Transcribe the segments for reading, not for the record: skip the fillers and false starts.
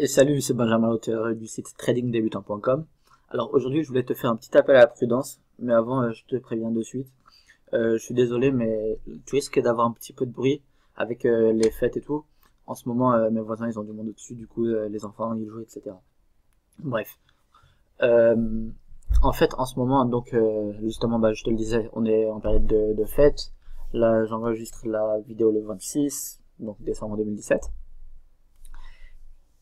Et salut, c'est Benjamin, l'auteur du site tradingdebutant.com. Alors aujourd'hui, je voulais te faire un petit appel à la prudence, mais avant, je te préviens de suite. Je suis désolé, mais tu risques d'avoir un petit peu de bruit avec les fêtes et tout. En ce moment, mes voisins, ils ont du monde au-dessus, du coup, les enfants, ils jouent, etc. Bref. Euh, En fait, en ce moment, donc, justement, je te le disais, on est en période de fête. Là, j'enregistre la vidéo le 26, donc décembre 2017.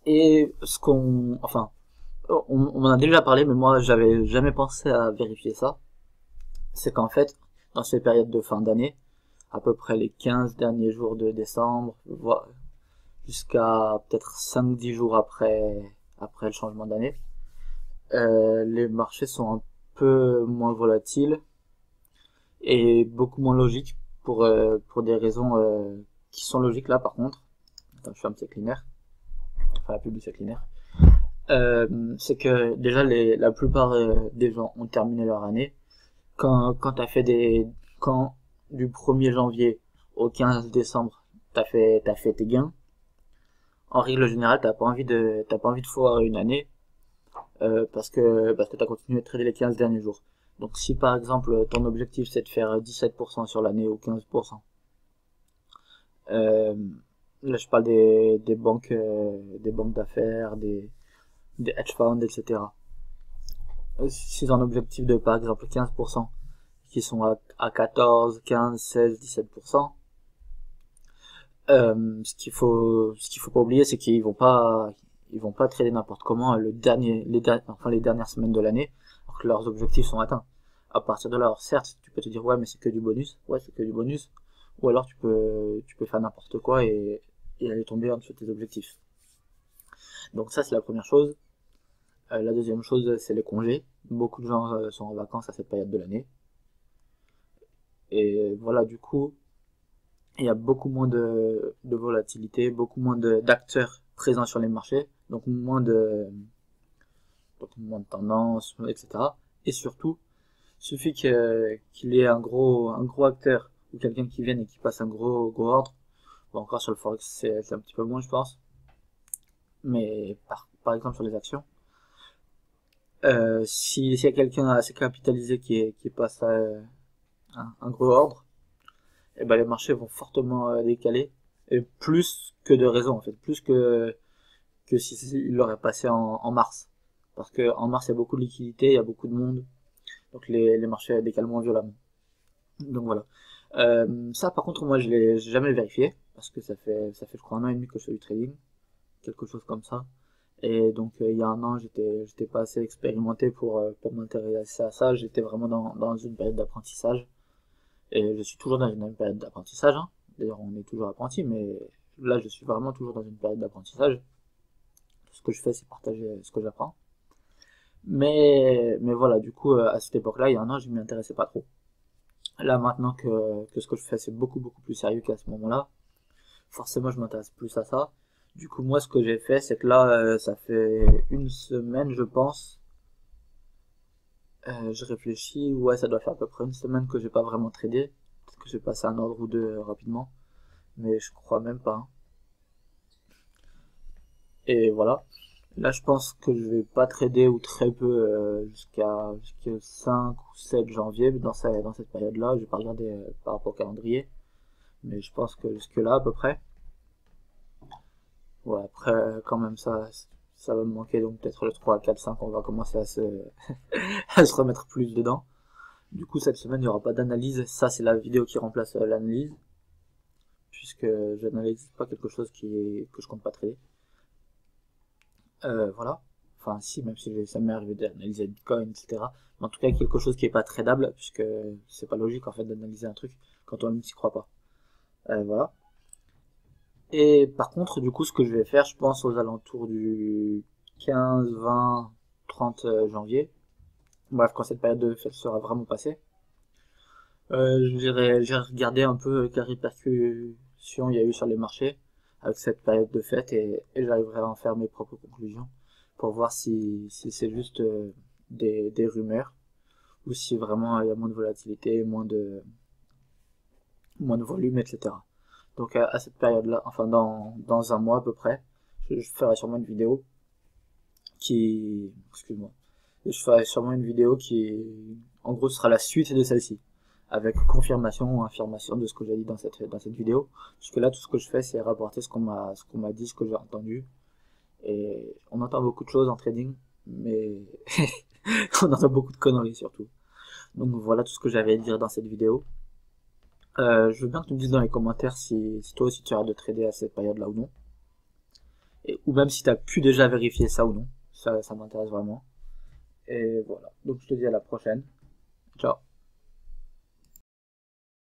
Et on en a déjà parlé, mais moi j'avais jamais pensé à vérifier ça. C'est qu'en fait, dans ces périodes de fin d'année, à peu près les 15 derniers jours de décembre, voire jusqu'à peut-être 5-10 jours après le changement d'année, les marchés sont un peu moins volatiles et beaucoup moins logiques pour des raisons qui sont logiques là par contre. Attends, je fais un petit cleaner, enfin la pub du cleaner. C'est que déjà la plupart des gens ont terminé leur année. Quand t'as fait quand du 1er janvier au 15 décembre, t'as fait tes gains. En règle générale, t'as pas envie de foirer une année, parce que t'as continué de trader les 15 derniers jours. Donc si par exemple ton objectif c'est de faire 17% sur l'année ou 15%, euh, là je parle des banques d'affaires, des hedge funds, etc. Si un objectif de par exemple 15%, qui sont à 14, 15, 16, 17%, ce qu'il faut pas oublier, c'est ils vont pas trader n'importe comment les dernières semaines de l'année, alors que leurs objectifs sont atteints. À partir de là, alors certes, tu peux te dire ouais, mais c'est que du bonus, ouais, c'est que du bonus, ou alors tu peux faire n'importe quoi et aller tomber en dessous de tes objectifs. Donc ça, c'est la première chose. La deuxième chose, c'est les congés. Beaucoup de gens sont en vacances à cette période de l'année. Et voilà, du coup, il y a beaucoup moins de volatilité, beaucoup moins d'acteurs présents sur les marchés, donc moins de tendances, etc. Et surtout, il suffit qu'il y ait un gros acteur ou quelqu'un qui vienne et qui passe un gros ordre. Bon, encore sur le forex, c'est un petit peu moins, je pense. Mais par exemple sur les actions, s'il y a quelqu'un assez capitalisé qui passe un gros ordre, et ben les marchés vont fortement décaler, et plus que de raison en fait, plus que s'il l'aurait passé en mars. Parce que en mars il y a beaucoup de liquidités, il y a beaucoup de monde, donc les marchés décalent moins violemment. Donc voilà. Ça par contre moi je l'ai jamais vérifié, parce que ça fait je crois un an et demi que je fais du trading, quelque chose comme ça. Et donc il y a un an j'étais pas assez expérimenté pour m'intéresser à ça, j'étais vraiment dans une période d'apprentissage. Et je suis toujours dans une période d'apprentissage, hein. D'ailleurs, on est toujours apprenti, mais là, je suis vraiment toujours dans une période d'apprentissage. Tout ce que je fais, c'est partager ce que j'apprends. Mais voilà, du coup, à cette époque-là, il y a un an, je m'y intéressais pas trop. Là, maintenant que ce que je fais, c'est beaucoup plus sérieux qu'à ce moment-là, forcément, je m'intéresse plus à ça. Du coup, moi, ce que j'ai fait, c'est que là, ça fait une semaine, je pense. Je réfléchis, ouais, ça doit faire à peu près une semaine que j'ai pas vraiment tradé. Peut-être que j'ai passé un ordre ou deux rapidement. Mais je crois même pas, hein. Et voilà. Là, je pense que je vais pas trader ou très peu jusqu'à 5 ou 7 janvier dans cette période-là. Je vais pas regarder par rapport au calendrier, mais je pense que jusque là à peu près. Ouais, après quand même ça va me manquer, donc peut-être le 3, 4, 5 on va commencer à se remettre plus dedans. Du coup cette semaine il n'y aura pas d'analyse, ça c'est la vidéo qui remplace l'analyse, puisque je n'analyse pas quelque chose que je compte pas trader. Voilà. Enfin, si, même si ça m'est arrivé d'analyser Bitcoin, etc. Mais en tout cas, quelque chose qui est pas tradable, puisque c'est pas logique, en fait, d'analyser un truc quand on ne s'y croit pas. Voilà. Et par contre, du coup, ce que je vais faire, je pense aux alentours du 15, 20, 30 janvier. Bref, quand cette période de fête sera vraiment passée, j'irai regarder un peu quelle répercussion il y a eu sur les marchés avec cette période de fête et j'arriverai à en faire mes propres conclusions pour voir si c'est juste des rumeurs ou si vraiment il y a moins de volatilité, moins de volume, etc. Donc à cette période-là, enfin dans un mois à peu près, je ferai sûrement une vidéo qui, excuse-moi, je ferai sûrement une vidéo qui, en gros, sera la suite de celle-ci, avec confirmation ou affirmation de ce que j'ai dit dans cette vidéo. Parce que là, tout ce que je fais, c'est rapporter ce qu'on m'a dit, ce que j'ai entendu. Et on entend beaucoup de choses en trading, mais on entend beaucoup de conneries surtout. Donc voilà tout ce que j'avais à dire dans cette vidéo. Je veux bien que tu me dises dans les commentaires si toi aussi tu arrêtes de trader à cette période-là ou non. Ou même si tu as pu déjà vérifier ça ou non. Ça m'intéresse vraiment. Et voilà. Donc je te dis à la prochaine. Ciao.